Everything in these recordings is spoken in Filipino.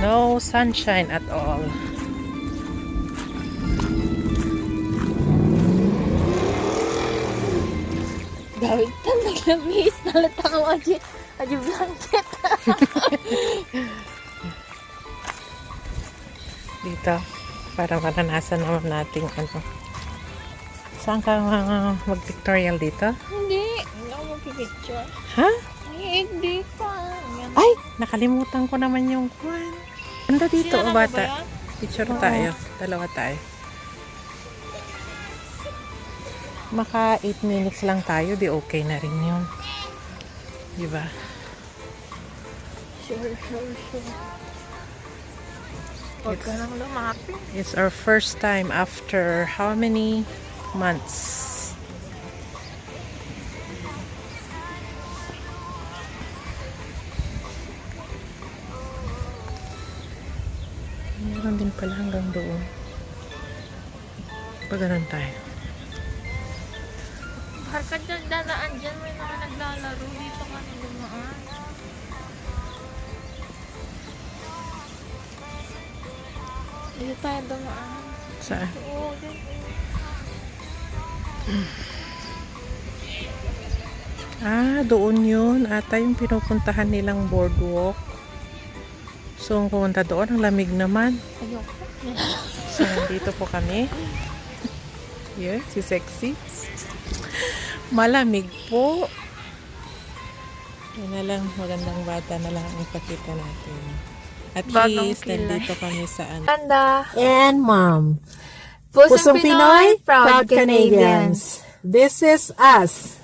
No sunshine at all. Gawin tan naglabis. Nalata ko aji blanket. Dito. Para maranasan naman natin ano. Saan ka mag-pictorial dito? Hindi. Hindi ako magpipicture. Ha? Ay, hindi pa. Ay! Nakalimutan ko naman yung kwan. Ganda dito, Sila o na ba bata. yan? Picture tayo. Dalawa tayo. Maka 8 minutes lang tayo, di okay na rin yun. Diba? Sure. Huwag ka nang lumapit. It's our first time after how many months? Meron din pala hanggang doon. Pag ganun tayo. Bahal ka dyan, dadaan dyan. May mga naglalaro. Dito ka na dumaan. Dito tayo dumaan. Saan? Oo, dyan. Doon yun. Ata yung pinupuntahan nilang boardwalk. So, kung pumunta doon, ang lamig naman. Ayoko. So, dito po kami. Yeah, si Sexy. Malamig po. Yan na lang, magandang bata na lang ang ipakita natin. At Bagong least, kilay. nandito kami sa Ganda. and Mom. Pusong Pinoy, proud Canadians. This is us.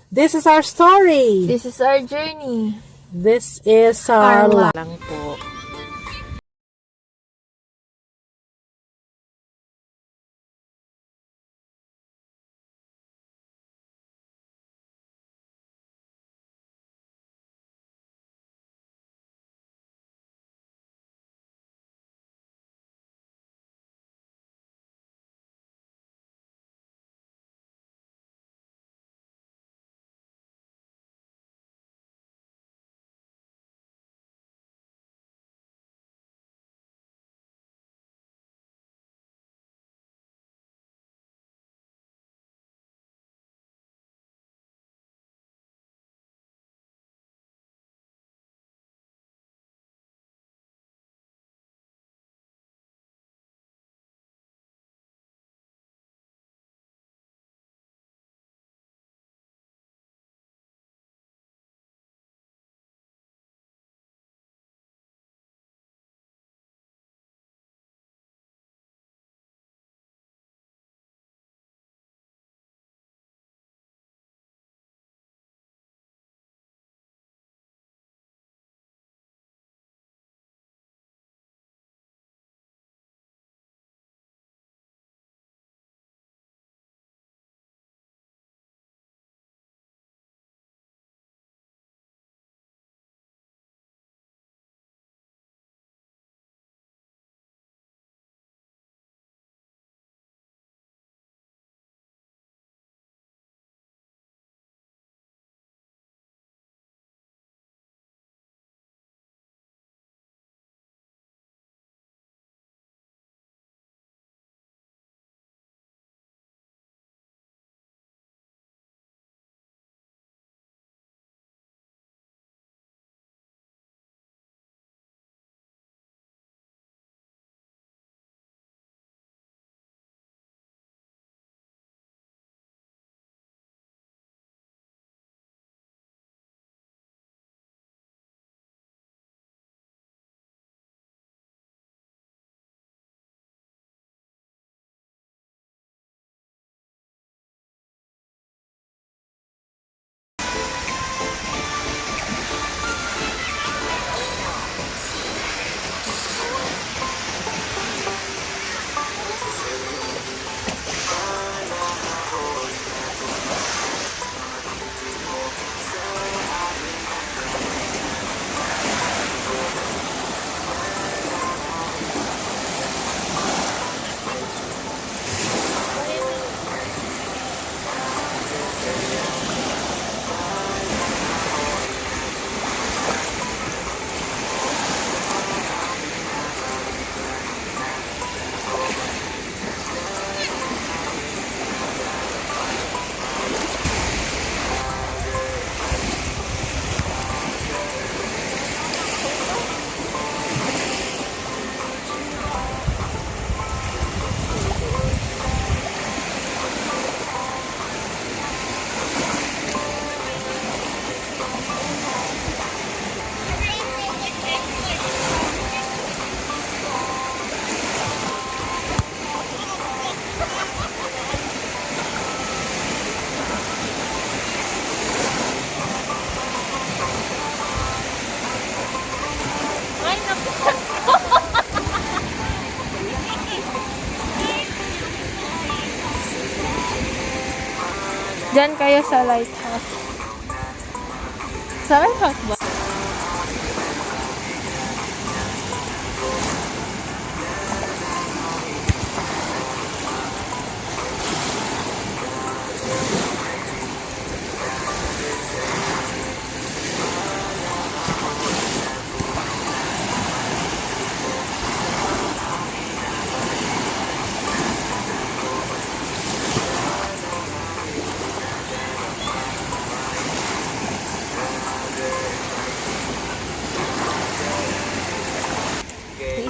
This is our story. This is our journey. This is our life. lang po. Diyan kayo sa lighthouse. Sa lighthouse ba?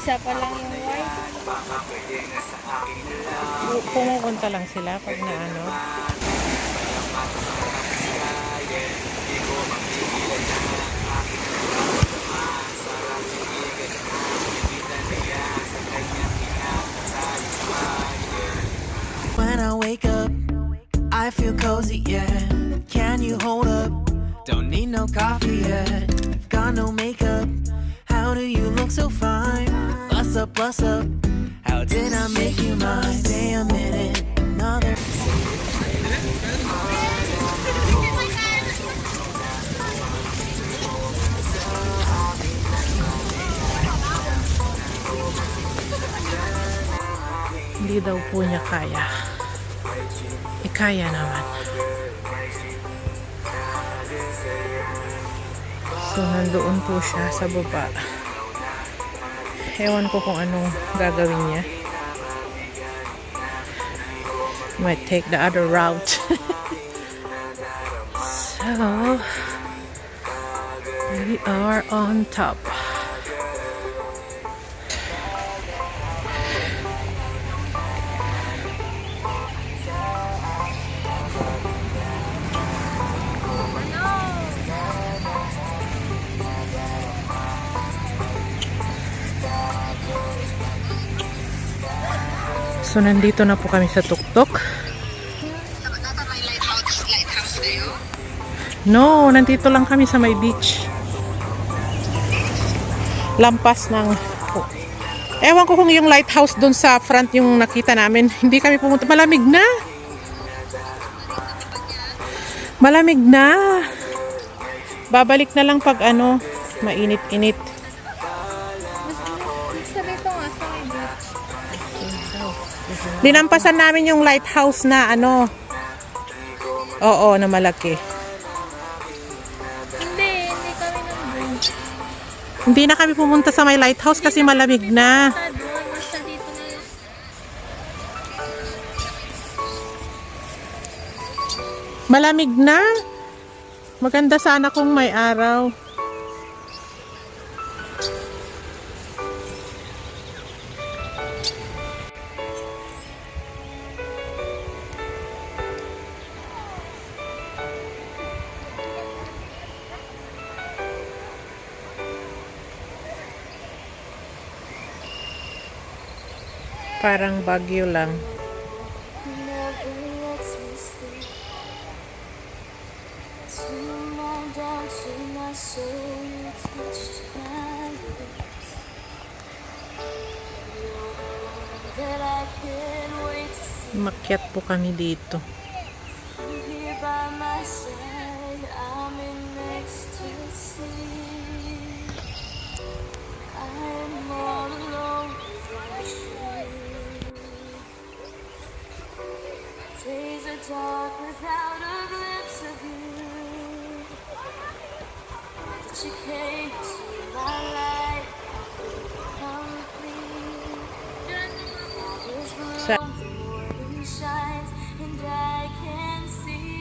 Isa pa lang yung white. Pumupunta lang sila pag na ano. When I wake up, I feel cozy, yeah. Can you hold up? Don't need no coffee yet. Got no makeup. How do you look so fine? Bust up, bust up. How did I make you mine? Stay a minute, another. Hindi daw po niya kaya. Kaya naman. So, nandoon po siya sa baba. Ewan ko kung anong gagawin niya. Might take the other route. So, we are on top. So, nandito na po kami sa tuktok. No, nandito lang kami sa may beach. Lampas ng... Ewan ko kung yung lighthouse doon sa front yung nakita namin. Hindi kami pumunta. Malamig na. Malamig na. Babalik na lang pag ano, mainit-init. Gusto dito nga sa may beach. Dinampasan namin yung lighthouse na ano. Oo, na malaki. Hindi kami nandun. Hindi na kami pumunta sa may lighthouse kasi malamig na. Basta doon, basta dito na lang. Malamig na. Maganda sana kung may araw. Parang bagyo lang. Makyat po kami dito. Days are dark without a glimpse of you. That you came into my life, complete. Flowers bloom, Sa the morning shines, and I can see.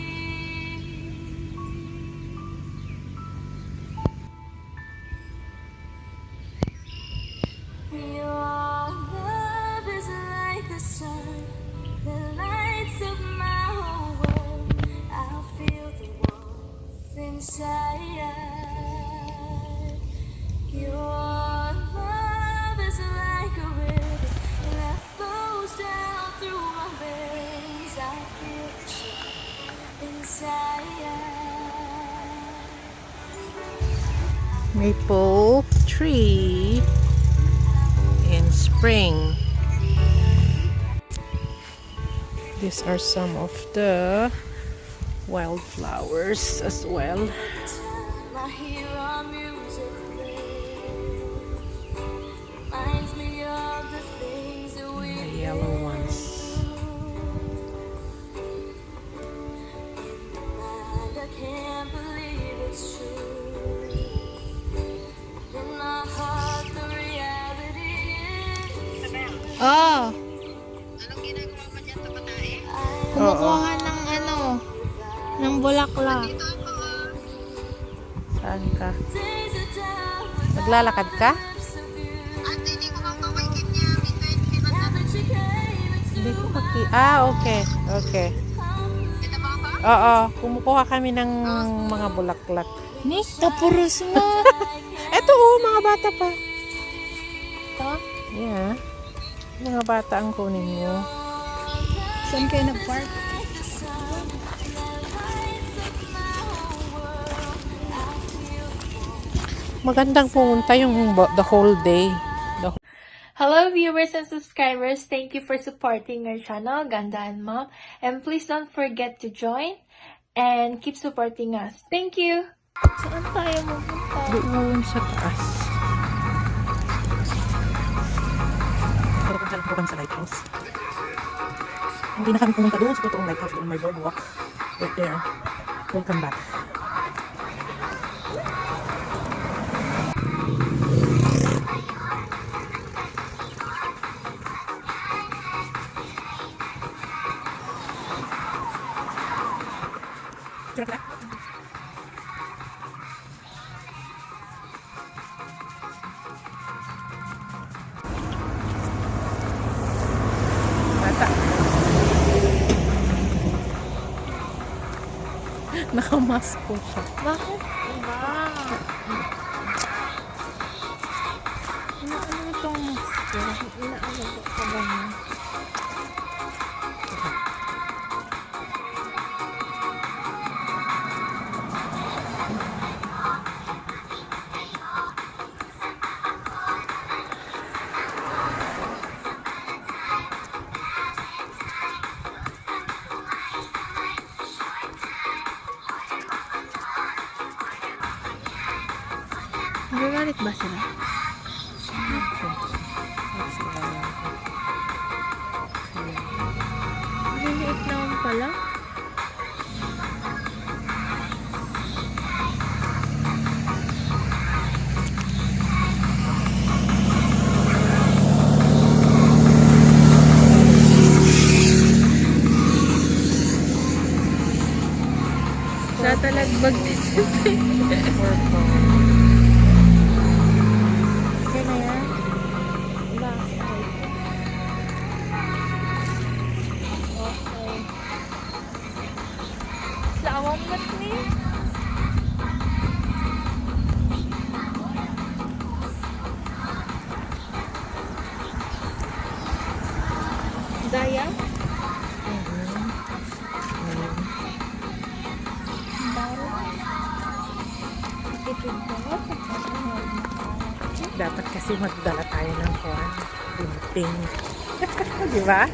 Your love is like the sun. The lights of my whole world. I feel the warmth inside. Your love is like a river that flows down through my veins. I feel the chill inside. maple tree in spring. These are some of the wildflowers as well. Time I hear our music play, reminds me of the things that we The yellow ones. in the mind. I can't believe it's true. In my heart, the reality is Oh, kumukuha Oo. nga ng ano, ng bulaklak. Saan ka? days are down with Naglalakad ka? lips of you. Now that you came into Hindi ko okay. Okay. Oo. Kumukuha kami ng mga bulaklak. Nick, tapurus mo. Eto, mga bata pa. Ito? Yeah. Mga bata ang kunin mo. Saan kayo nag-park? Magandang pumunta yung the whole day. Hello viewers and subscribers, thank you for supporting our channel, Ganda&Mom, and please don't forget to join and keep supporting us. Thank you! Saan tayo mapunta? Doon sa taas. Pero kung saan po kami sa lighthouse. Hindi na kami pumunta doon sa totoong lighthouse. Doon may boardwalk. Right there. We'll come back. Bata. Nakamask po siya. Bakit? Diba? Ano itong mask? Inaano ko ba niya? Nagagalit ba sila? Liliit naman pala. Sa talagbag dito. Okay na yan? Wala. Okay. Lawang mat ni. Daya? Dapat kasi magdala tayo ng corn. Pinting. Di ba?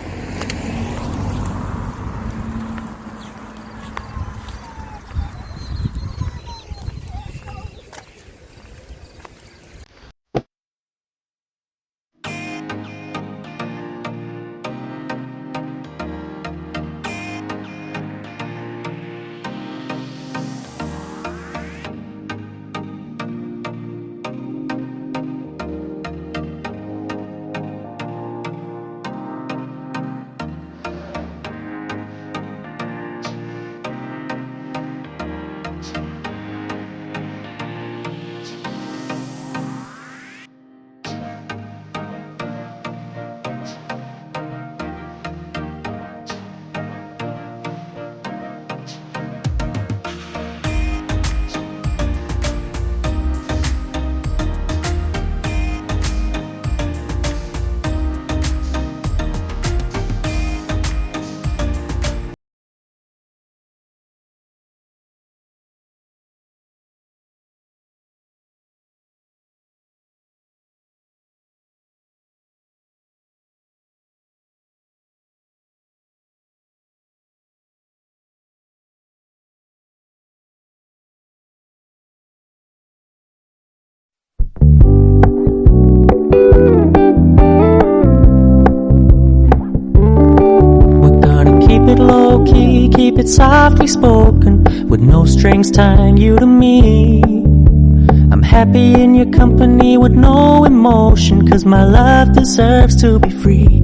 key, keep it softly spoken, with no strings tying you to me. I'm happy in your company with no emotion, 'cause my love deserves to be free.